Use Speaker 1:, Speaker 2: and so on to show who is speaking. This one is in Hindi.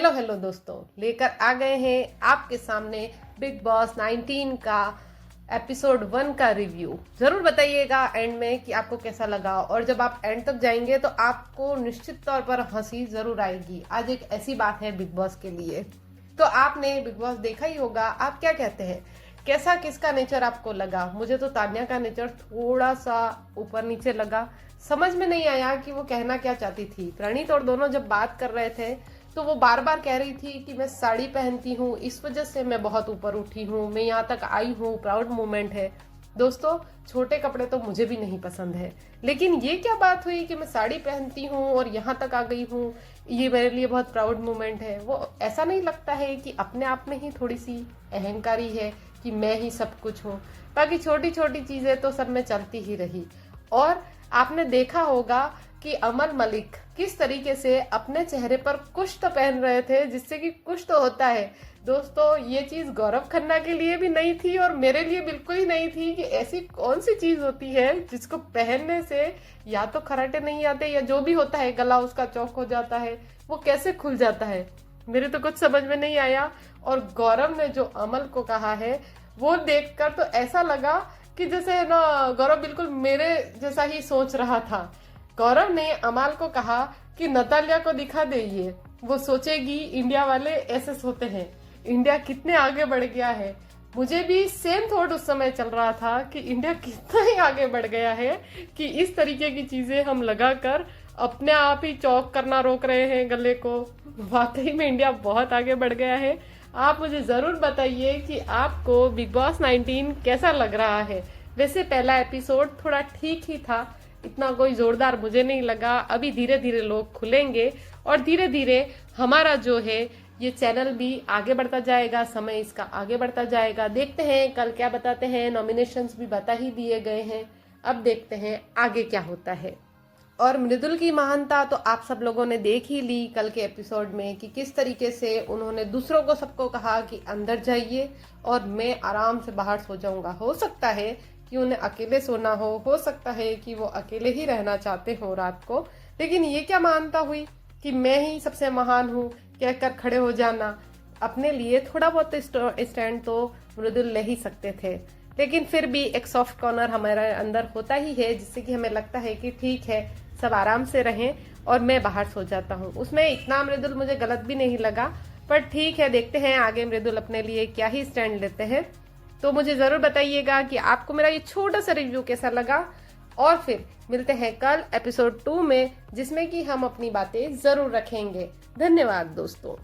Speaker 1: हेलो हेलो दोस्तों, लेकर आ गए हैं आपके सामने बिग बॉस 19 का एपिसोड 1 का रिव्यू। जरूर बताइएगा एंड में कि आपको कैसा लगा, और जब आप एंड तक जाएंगे तो आपको निश्चित तौर पर हंसी जरूर आएगी। आज एक ऐसी बात है बिग बॉस के लिए। तो आपने बिग बॉस देखा ही होगा, आप क्या कहते हैं, कैसा किसका नेचर आपको लगा? मुझे तो तान्या का नेचर थोड़ा सा ऊपर नीचे लगा, समझ में नहीं आया कि वो कहना क्या चाहती थी। प्रणीत और दोनों जब बात कर रहे थे तो वो बार बार कह रही थी कि मैं साड़ी पहनती हूँ, इस वजह से मैं बहुत ऊपर उठी हूँ, मैं यहाँ तक आई हूँ, प्राउड मोमेंट है। दोस्तों, छोटे कपड़े तो मुझे भी नहीं पसंद है, लेकिन ये क्या बात हुई कि मैं साड़ी पहनती हूँ और यहाँ तक आ गई हूँ, ये मेरे लिए बहुत प्राउड मोमेंट है। वो ऐसा नहीं लगता है कि अपने आप में ही थोड़ी सी अहंकारी है कि मैं ही सब कुछ हूँ? बाकी छोटी छोटी चीजें तो सब में चलती ही रही। और आपने देखा होगा कि अमन मलिक किस तरीके से अपने चेहरे पर कुछ तो पहन रहे थे, जिससे कि कुछ तो होता है। दोस्तों, ये चीज गौरव खन्ना के लिए भी नहीं थी और मेरे लिए बिल्कुल ही नहीं थी कि ऐसी कौन सी चीज होती है जिसको पहनने से या तो खराटे नहीं आते या जो भी होता है, गला उसका चौक हो जाता है, वो कैसे खुल जाता है, मेरे तो कुछ समझ में नहीं आया। और गौरव ने जो अमल को कहा है वो देखकर तो ऐसा लगा कि जैसे ना गौरव बिल्कुल मेरे जैसा ही सोच रहा था। गौरव ने अमाल को कहा कि नतालिया को दिखा दे, ये वो सोचेगी इंडिया वाले ऐसे सोते हैं, इंडिया कितने आगे बढ़ गया है। मुझे भी सेम थॉट उस समय चल रहा था कि इंडिया कितना ही आगे बढ़ गया है कि इस तरीके की चीजें हम लगाकर अपने आप ही चौक करना रोक रहे हैं गले को। वाकई में इंडिया बहुत आगे बढ़ गया है। आप मुझे जरूर बताइए कि आपको बिग बॉस 19 कैसा लग रहा है। वैसे पहला एपिसोड थोड़ा ठीक ही था, इतना कोई जोरदार मुझे नहीं लगा। अभी धीरे धीरे लोग खुलेंगे और धीरे धीरे हमारा जो है ये चैनल भी आगे बढ़ता जाएगा, समय इसका आगे बढ़ता जाएगा। देखते हैं कल क्या बताते हैं। नॉमिनेशंस भी बता ही दिए गए हैं, अब देखते हैं आगे क्या होता है। और मृदुल की महानता तो आप सब लोगों ने देख ही ली कल के एपिसोड में कि किस तरीके से उन्होंने दूसरों को सबको कहा कि अंदर जाइए और मैं आराम से बाहर सो जाऊंगा। हो सकता है कि उन्हें अकेले सोना हो सकता है कि वो अकेले ही रहना चाहते हो रात को, लेकिन ये क्या मानता हुई कि मैं ही सबसे महान हूँ कहकर खड़े हो जाना। अपने लिए थोड़ा बहुत स्टैंड तो मृदुल ले ही सकते थे, लेकिन फिर भी एक सॉफ्ट कॉर्नर हमारे अंदर होता ही है जिससे कि हमें लगता है कि ठीक है, सब आराम से रहें और मैं बाहर सो जाता हूँ। उसमें इतना मृदुल मुझे गलत भी नहीं लगा, पर ठीक है, देखते हैं आगे मृदुल अपने लिए क्या ही स्टैंड लेते हैं। तो मुझे जरूर बताइएगा कि आपको मेरा ये छोटा सा रिव्यू कैसा लगा, और फिर मिलते हैं कल एपिसोड 2 में, जिसमें कि हम अपनी बातें जरूर रखेंगे। धन्यवाद दोस्तों।